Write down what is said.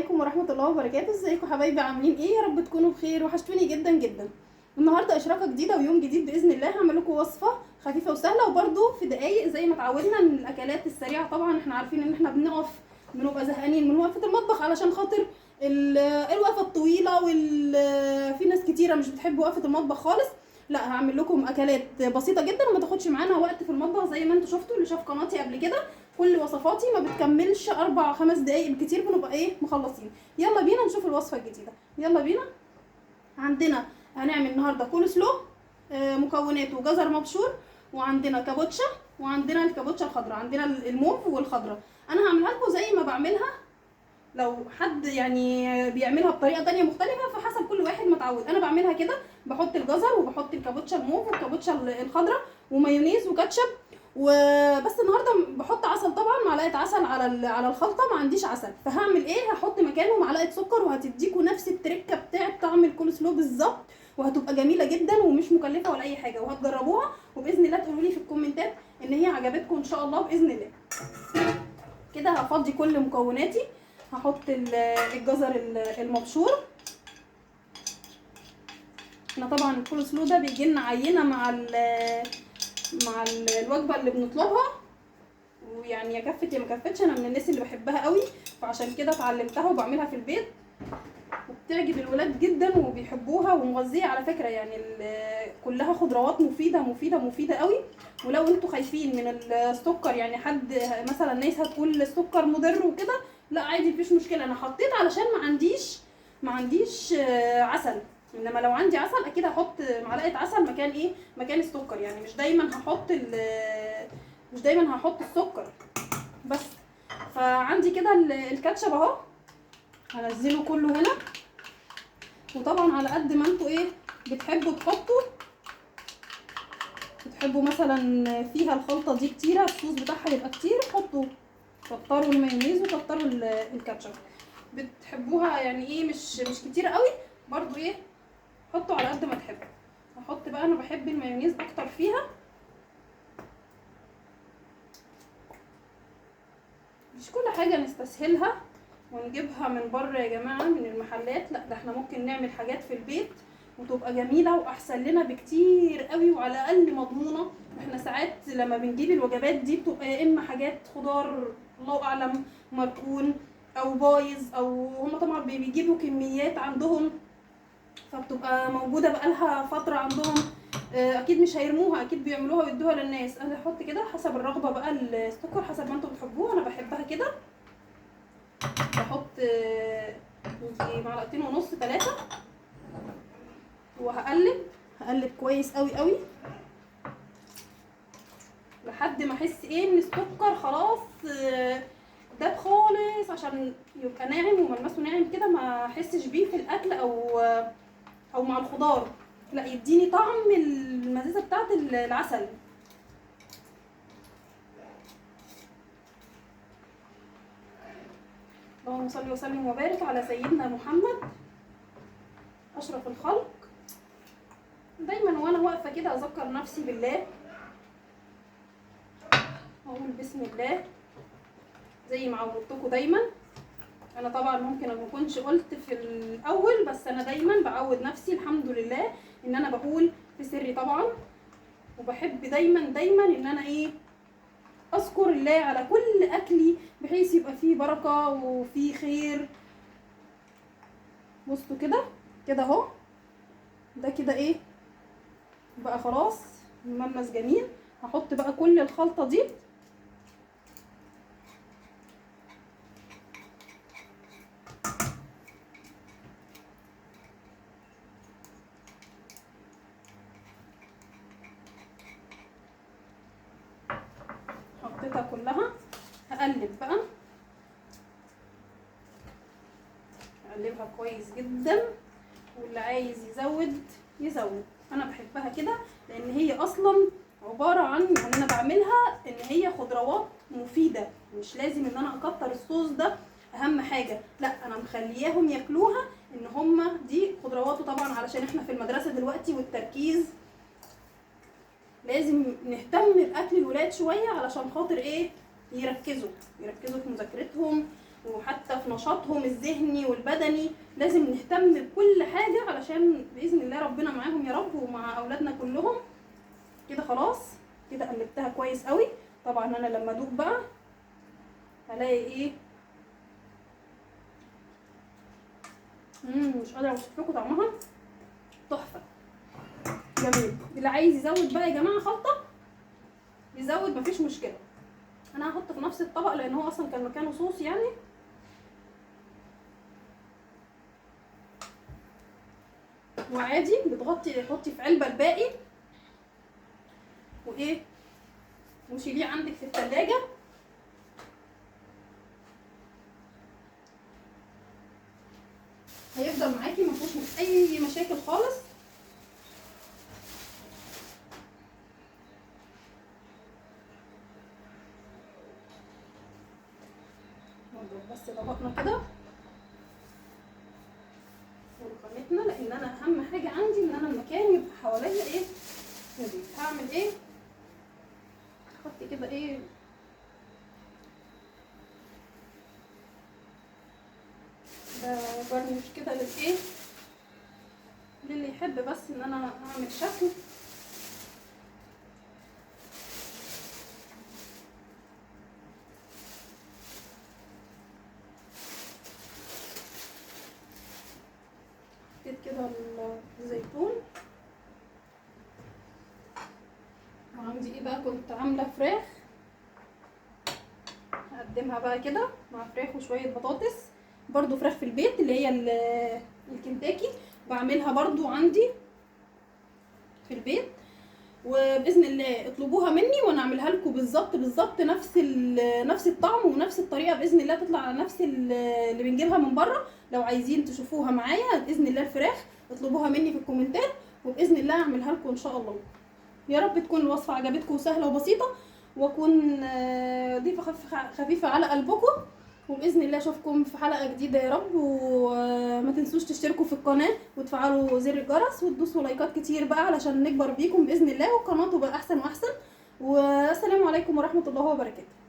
عليكم ورحمه الله وبركاته. ازيكم حبايبي؟ عاملين ايه؟ يا رب تكونوا بخير. وحشتوني جدا جدا. النهارده اشراقه جديده ويوم جديد باذن الله. هعمل لكم وصفه خفيفه وسهله وبرده في دقايق زي ما اتعودنا من الاكلات السريعه. طبعا احنا عارفين ان احنا بنبقى زهقانين من وقفه المطبخ علشان خاطر الوقفه الطويله في ناس كتيره مش بتحب وقفه المطبخ خالص. لا، هعمل لكم اكلات بسيطه جدا وما تاخدش معانا وقت في المطبخ، زي ما انتم شفتوا اللي شاف قناتي قبل كده. كل وصفاتي ما بتكملش 4-5 دقايق بالكتير بنبقى مخلصين. يلا بينا نشوف الوصفه الجديده. يلا بينا. هنعمل النهارده كول سلو. مكوناته جزر مبشور، وعندنا كابوتشا، وعندنا الكابوتشا الخضراء، عندنا الموف والخضراء. انا هعملها لكم زي ما بعملها. لو حد يعني بيعملها بطريقه تانية مختلفه فحسب كل واحد متعود. انا بعملها كده، بحط الجزر وبحط الكابوتشا الموف والكابوتشا الخضراء ومايونيز وكاتشب وبس. النهارده بحط عسل طبعا، معلقه عسل على الخلطه. ما عنديش عسل فهعمل ايه؟ هحط مكانه معلقه سكر، وهتديكوا نفس التركه بتاعه طعم الكول سلو بالظبط، وهتبقى جميله جدا ومش مكلفه ولا اي حاجه، وهتجربوها وباذن الله تقولوا لي في الكومنتات ان هي عجبتكم ان شاء الله باذن الله. كده هفضي كل مكوناتي. هحط الجزر المبشور. احنا طبعا الكول سلو ده بيجي لنا عينه مع الوجبه اللي بنطلبها، ويعني يا كفت يا ما كفتش. انا من الناس اللي بحبها قوي، فعشان كده اتعلمتها وبعملها في البيت، وبتعجب الولاد جدا وبيحبوها، ومغذيه على فكره. يعني كلها خضروات مفيده مفيده مفيده قوي. ولو انتوا خايفين من السكر، يعني حد مثلا ناس هتقول السكر مضر وكده، لا عادي مفيش مشكله. انا حطيت علشان ما عنديش عسل. انما لو عندي عسل اكيد هحط معلقه عسل مكان السكر. يعني مش دايما هحط السكر بس. فعندي كده الكاتشب اهو، هنزله كله هنا. وطبعا على قد ما انتوا بتحبوا بتحبوا مثلا فيها الخلطه دي كتيره، الصوص بتاعها يبقى كتير، كتروا المايونيز وكتروا الكاتشب. بتحبوها يعني مش كتير قوي برضو حطوا على قد ما تحبوا. هحط بقى، انا بحب المايونيز اكتر فيها. مش كل حاجه نستسهلها ونجيبها من بره يا جماعه من المحلات، لا ده احنا ممكن نعمل حاجات في البيت وتبقى جميله واحسن لنا بكتير قوي، وعلى الاقل مضمونه. احنا ساعات لما بنجيب الوجبات دي بتبقى يا اما حاجات خضار الله اعلم مركون او بايظ، او هم طبعا بيجيبوا كميات عندهم فبتبقى موجوده بقالها فتره عندهم. اكيد مش هيرموها، اكيد بيعملوها ويدوها للناس. انا هحط كده حسب الرغبه بقى، السكر حسب ما انتوا بتحبوه. انا بحبها كده، بحط يجي 2.5 3، وهقلب كويس قوي قوي لحد ما احس ان السكر خلاص داب خالص، عشان يبقى ناعم وملمسه ناعم كده، ما احسش بيه في الاكل او مع الخضار، لا يديني طعم المزازه بتاعت العسل. اللهم صل وسلم وبارك على سيدنا محمد اشرف الخلق. دايما وانا واقفه كده اذكر نفسي بالله، اقول بسم الله زي ما عودتكم دايما. انا طبعا ممكن ما اكونش قلت في الاول، بس انا دايما بعود نفسي الحمد لله ان انا بقول في سري طبعا، وبحب دايما ان انا اذكر الله على كل اكلي بحيث يبقى فيه بركه وفيه خير. بصوا كده اهو، ده كده بقى خلاص مملس جميل. هحط بقى كل الخلطه دي حطيتها كلها. هقلب بقى، اقلبها كويس جدا، واللي عايز يزود. انا بحبها كده لان هي اصلا عباره عن، يعني انا بعملها ان هي خضروات مفيده، مش لازم ان انا اكتر الصوص ده اهم حاجه، لا انا مخلياهم ياكلوها ان هما دي خضروات. وطبعا علشان احنا في المدرسه دلوقتي والتركيز لازم نهتم باكل الولاد شويه علشان خاطر يركزوا في مذاكرتهم، وحتى في نشاطهم الذهني والبدني. لازم نهتم بكل حاجه علشان باذن الله ربنا معاهم يا رب ومع اولادنا كلهم. كده خلاص، كده قلبتها كويس قوي. طبعا انا لما ادوق بقى هلاقي ايه، مش قادره اوصف لكم طعمها تحفه جميل. اللي عايز يزود بقى يا جماعه خلطه يزود مفيش مشكله. انا هحط في نفس الطبق لان هو اصلا كان مكانه صوص يعني. وعادي بتغطي، حطي في علبه الباقي وايه وشيليه عندك في الثلاجه. هيفضل معاكي مفيهوش اي مشاكل خالص. بس طبقنا كده ورخامتنا، لان انا اهم حاجه عندي ان انا المكان يبقى حواليا ايه نضيف. هعمل ايه، احط كده ايه ده جرنش كده للايه للي يحب بس ان انا اعمل شكل. حطيت كده الزيتون. وعندي ايه بقى، كنت عامله فراخ هقدمها بقى كده مع فراخ وشويه بطاطس، برضو فراخ في البيت اللي هي الكنتاكي بعملها برضو عندي في البيت. وباذن الله اطلبوها مني وانا اعملها لكم بالظبط نفس الطعم ونفس الطريقه. باذن الله تطلع على نفس اللي بنجيبها من بره. لو عايزين تشوفوها معايا باذن الله الفراخ اطلبوها مني في الكومنتات وباذن الله اعملها لكم ان شاء الله. يا رب تكون الوصفه عجبتكم وسهله وبسيطه واكون ضيفه خفيفه على قلبكم. وباذن الله اشوفكم في حلقه جديده يا رب. وما تنسوش تشتركوا في القناه وتفعلوا زر الجرس وتدوسوا لايكات كتير بقى علشان نكبر بيكم باذن الله والقناه تبقى احسن واحسن. والسلام عليكم ورحمه الله وبركاته.